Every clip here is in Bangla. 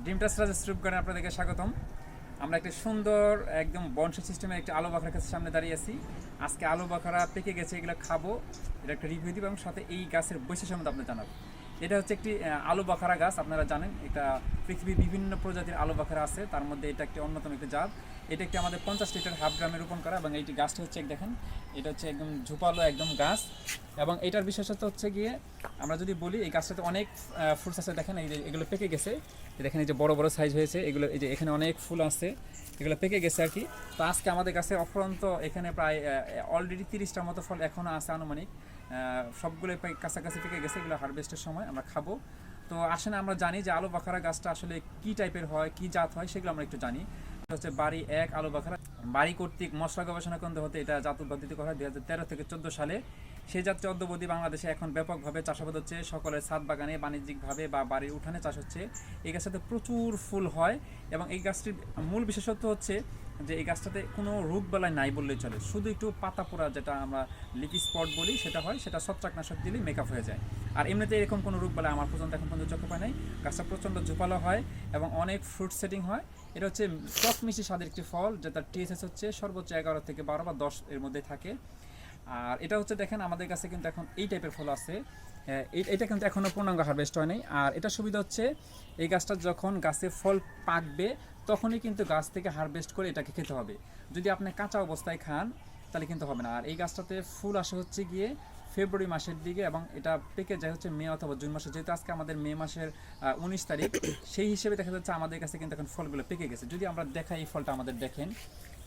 ড্রিম টাচ স্ট্রিপ গার্ডেন আপনাদেরকে স্বাগতম। আমরা একটা সুন্দর একদম বনসাই সিস্টেমের একটা আলু বাখারা গাছের সামনে দাঁড়িয়ে আছি। আজকে আলু বাখারা পেকে গেছে, এগুলো খাবো, এটা একটা রিভিউ দিব এবং সাথে এই গাছের বৈশিষ্ট্য সম্বন্ধে আপনাদের জানাবো। এটা হচ্ছে একটি আলু বাখারা গাছ। আপনারা জানেন এটা পৃথিবীর বিভিন্ন প্রজাতির আলু বাখারা আছে, তার মধ্যে এটা একটি অন্যতম একটি জাত। এটা একটি আমাদের 50 লিটার হাফ গ্রামে রোপণ করা এবং এইটি গাছটা হচ্ছে দেখেন, এটা হচ্ছে একদম ঝোপালো একদম গাছ। এবং এটার বিশেষত্ব হচ্ছে গিয়ে আমরা যদি বলি এই গাছটাতে অনেক ফ্রুটস আছে। দেখেন এই যে এগুলো পেকে গেছে, দেখেন এই যে বড় বড় সাইজ হয়েছে এগুলো, এই যে এখানে অনেক ফুল আছে, এগুলো পেকে গেছে আর কি। তো আজকে আমাদের কাছে অফুরন্ত এখানে প্রায় অলরেডি 30টার মতো ফল এখনও আছে আনুমানিক, সবগুলো কাছাকাছি পেকে গেছে, এগুলো হারভেস্টের সময় আমরা খাবো। তো আসলে আমরা জানি যে আলু বাখারা গাছটা আসলে কী টাইপের হয়, কী জাত হয়, সেগুলো আমরা একটু জানি। হচ্ছে বাড়ি এক আলু বাখারা, বাড়ি কর্তৃক মশলা গবেষণা কেন্দ্র হতে এটা জাত উদ্ভাবিত করা হয় 2013 থেকে 14 সালে। সেই জাতীয় অদ্যবধি বাংলাদেশে এখন ব্যাপকভাবে চাষাবাদ হচ্ছে, সকলের ছাদ বাগানে বাণিজ্যিকভাবে বা বাড়ির উঠানে চাষ হচ্ছে। এই গাছটাতে প্রচুর ফুল হয় এবং এই গাছটির মূল বিশেষত্ব হচ্ছে যে এই গাছটাতে কোনো রোগ বালাই নাই বললেই চলে, শুধু একটু পাতা পোড়া যেটা আমরা লিপি স্পট বলি সেটা হয়, সেটা ছত্রাকনাশক দিলেই মেকআপ হয়ে যায়। আর এমনিতে এরকম কোনো রোগ বালাই আমার পর্যন্ত এখন পর্যন্ত চোখে পায় নাই। গাছটা প্রচণ্ড ঝোপালো হয় এবং অনেক ফ্রুট সেটিং হয়। এটা হচ্ছে টক মিষ্টি স্বাদের একটি ফল, যেটার টিএসএস হচ্ছে সর্বোচ্চ 11 থেকে 12 বা 10 এর মধ্যে থাকে। আর এটা হচ্ছে দেখেন আমাদের কাছে কিন্তু এখন এই টাইপের ফল আছে, এটা কিন্তু এখনও পূর্ণাঙ্গ হারভেস্ট হয় নাই। আর এটা সুবিধা হচ্ছে এই গাছটা যখন গাছে ফল পাকবে তখনই কিন্তু গাছ থেকে হারভেস্ট করে এটাকে খেতে হবে। যদি আপনি কাঁচা অবস্থায় খান তাহলে কিন্তু হবে না। আর এই গাছটাতে ফুল আসে হচ্ছে গিয়ে ফেব্রুয়ারি মাসের দিকে এবং এটা পেকে যায় হচ্ছে মে অথবা জুন মাসে। যেহেতু আজকে আমাদের মে মাসের 19 তারিখ, সেই হিসেবে দেখা যাচ্ছে আমাদের কাছে কিন্তু এখন ফলগুলো পেকে গেছে। যদি আমরা দেখাই এই ফলটা আমাদের দেখেন,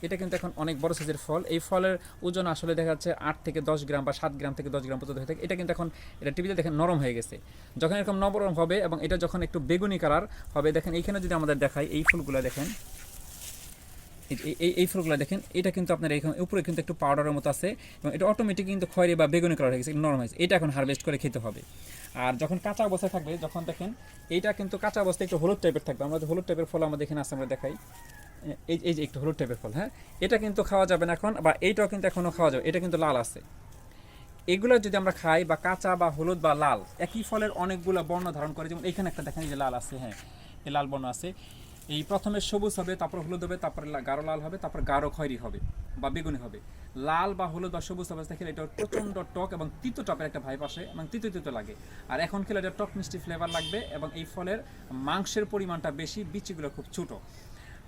এটা কিন্তু এখন অনেক বড় সাইজের ফল। এই ফলের ওজন আসলে দেখা যাচ্ছে 8 থেকে 10 গ্রাম বা 7 গ্রাম থেকে 10 গ্রাম পর্যন্ত হয়ে থাকে। এটা কিন্তু এখন এটা টিভিতে দেখেন নরম হয়ে গেছে। যখন এরকম নরম হবে এবং এটা যখন একটু বেগুনি কালার হবে, দেখেন এইখানে যদি আমাদের দেখাই এই ফুলগুলো দেখেন, এই ফুলগুলো দেখেন, এটা কিন্তু আপনার এখানে উপরে কিন্তু একটু পাউডারের মতো আছে এবং এটা অটোমেটিক কিন্তু খয়েরি বা বেগুনি কালার হয়ে গেছে, নরম হয়েছে। এটা এখন হারভেস্ট করে খেতে হবে। আর যখন কাঁচা অবস্থায় থাকবে, যখন দেখেন এইটা কিন্তু কাঁচা অবস্থায় একটু হলুদ টাইপের থাকবে। আমরা যে হলুদ টাইপের ফল আমাদের এখানে আছে, আমরা দেখাই এই যে একটু হলুদ টাইপের ফল, হ্যাঁ, এটা কিন্তু খাওয়া যাবে না এখন, বা এইটাও কিন্তু এখনও খাওয়া যাবে, এটা কিন্তু লাল আছে। এগুলো যদি আমরা খাই বা কাঁচা বা হলুদ বা লাল একই ফলের অনেকগুলো বর্ণ ধারণ করে, যেমন এখানে একটা দেখেন এই যে লাল আছে, হ্যাঁ এই লাল বর্ণ আছে। এই প্রথমে সবুজ হবে, তারপর হলুদ হবে, তারপরে গাঢ় লাল হবে, তারপর গাঢ় খয়েরি হবে বা বেগুনি হবে। লাল বা হলুদ বা সবুজ অবস্থা খেলে এটা প্রচণ্ড টক এবং তিতো টকের একটা ভাইব আসে এবং তিতো তিতো লাগে। আর এখন খেলে এটা টক মিষ্টি ফ্লেভার লাগবে এবং এই ফলের মাংসের পরিমাণটা বেশি, বিচিগুলো খুব ছোটো।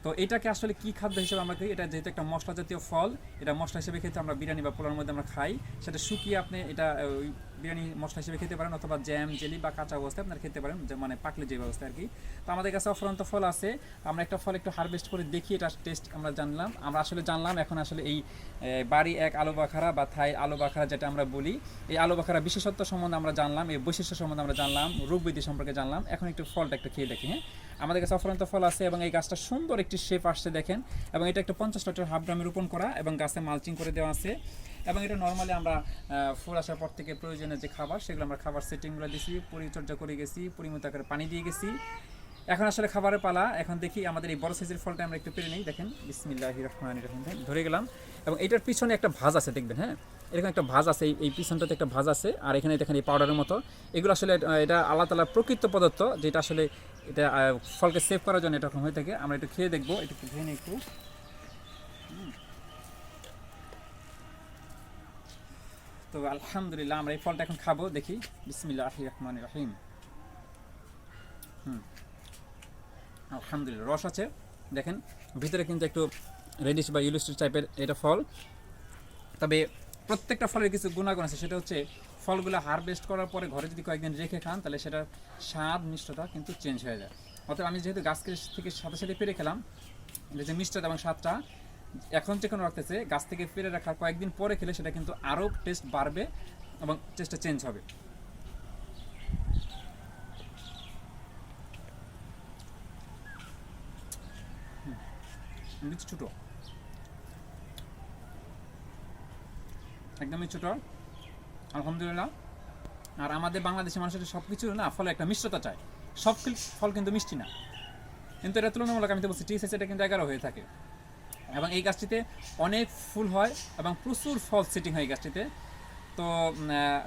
তো এটাকে আসলে কি খাদ্য হিসেবে আমরা খাই, এটা যেহেতু একটা মশলা জাতীয় ফল, এটা মশলা হিসেবে খেতে আমরা বিরিয়ানি বা পোলাওর মধ্যে আমরা খাই। সেটা শুকিয়ে আপনি এটা ওই বিরিয়ানি মশলা হিসেবে খেতে পারেন, অথবা জ্যাম জেলি বা কাঁচা অবস্থায় আপনারা খেতে পারেন, মানে পাকলে যে ব্যবস্থা আর কি। তো আমাদের কাছে অফুরন্ত ফল আছে, আমরা একটা ফল একটু হারভেস্ট করে দেখি, এটা টেস্ট আমরা জানলাম এখন আসলে এই বাড়ি এক আলু বাখারা বা থাই আলু বাখারা যেটা আমরা বলি, এই আলু বাখারা বিশেষত্ব সম্বন্ধে আমরা জানলাম, এই বৈশিষ্ট্য সম্বন্ধে আমরা জানলাম, রোগবিধি সম্পর্কে জানলাম। এখন একটু ফলটা একটু খেয়ে দেখি। হ্যাঁ, আমাদের কাছে অফুরন্ত ফল আছে এবং এই গাছটা সুন্দর একটি শেপ আসছে দেখেন, এবং এটা একটা 50 লিটার হাফ ড্রামে রোপণ করা এবং গাছে মালচিং করে দেওয়া আছে। এবং এটা নর্মালি আমরা ফুল আসার পর থেকে প্রয়োজনীয় যে খাবার, সেগুলো আমরা খাবার সেটিংগুলো দিয়েছি, পরিচর্যা করে গেছি, পরিমিত আকারে পানি দিয়ে গেছি। এখন আসলে খাবারের পালা। এখন দেখি আমাদের এই বড় সাইজের ফলটা আমরা একটু পেরে নিই। দেখেন বিসমিল্লাহির রহমানির রহিম, ধরে গেলাম। এবং এটার পিছনে একটা ভাঁজ আছে দেখবেন, হ্যাঁ এরকম একটা ভাঁজ আছে, এই পিছনটাতে একটা ভাঁজ আছে। আর এখানে দেখেন এই পাউডারের মতো, এগুলো আসলে এটা আল্লাহ তাআলার প্রকৃত পদার্থ, যেটা আসলে এটা ফলকে সেভ করার জন্য এরকম হয়ে থাকে। আমরা একটু খেয়ে দেখবো, এটা একটু খেয়ে নিই একটু। তো আলহামদুলিল্লাহ আমরা এই ফলটা এখন খাবো, দেখি বিসমিল্লাহির রহমানির রহিম। আলহামদুলিল্লাহ রস আছে, দেখেন ভিতরে কিন্তু একটু রেডিশ বা ইয়েলোইশ টাইপের এটা ফল। তবে প্রত্যেকটা ফলের কিছু গুণাগুণ আছে, সেটা হচ্ছে ফলগুলো হারভেস্ট করার পরে ঘরে যদি কয়েকদিন রেখে খান তাহলে সেটার স্বাদ মিষ্টতা কিন্তু চেঞ্জ হয়ে যায়। অর্থাৎ আমি যেহেতু গাছ থেকে সাথে সাথে পেরে খেলাম, এটা যে মিষ্টতা এবং স্বাদটা এখন যে কোনো রাখতেছে, গাছ থেকে পেরে রাখা কয়েকদিন পরে খেলে সেটা কিন্তু আরও টেস্ট বাড়বে এবং টেস্টটা চেঞ্জ হবে। ছোটো, একদমই ছোটো, আলহামদুলিল্লাহ। আর আমাদের বাংলাদেশের মানুষের সব কিছু না ফলে একটা মিষ্টতা চায়, সব ফল কিন্তু মিষ্টি না, কিন্তু এটা তুলনামূলক আমি তো বলছি টি সেটা কিন্তু 11 হয়ে থাকে। এবং এই গাছটিতে অনেক ফুল হয় এবং প্রচুর ফল সেটিং হয় এই গাছটিতে। তো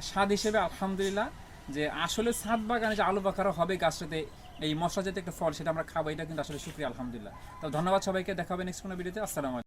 স্বাদ হিসেবে আলহামদুলিল্লাহ, যে আসলে ছাদ বাগানে যে আলু বাখারা হবে গাছটাতে, এই মশলা জাতীয় একটা ফল, সেটা আমরা খাবো, এটা কিন্তু আসলে শুকরিয়া, আলহামদুলিল্লাহ। তো ধন্যবাদ সবাইকে, দেখা হবে নেক্সট কোনো ভিডিওতে। আসসালামু আলাইকুম।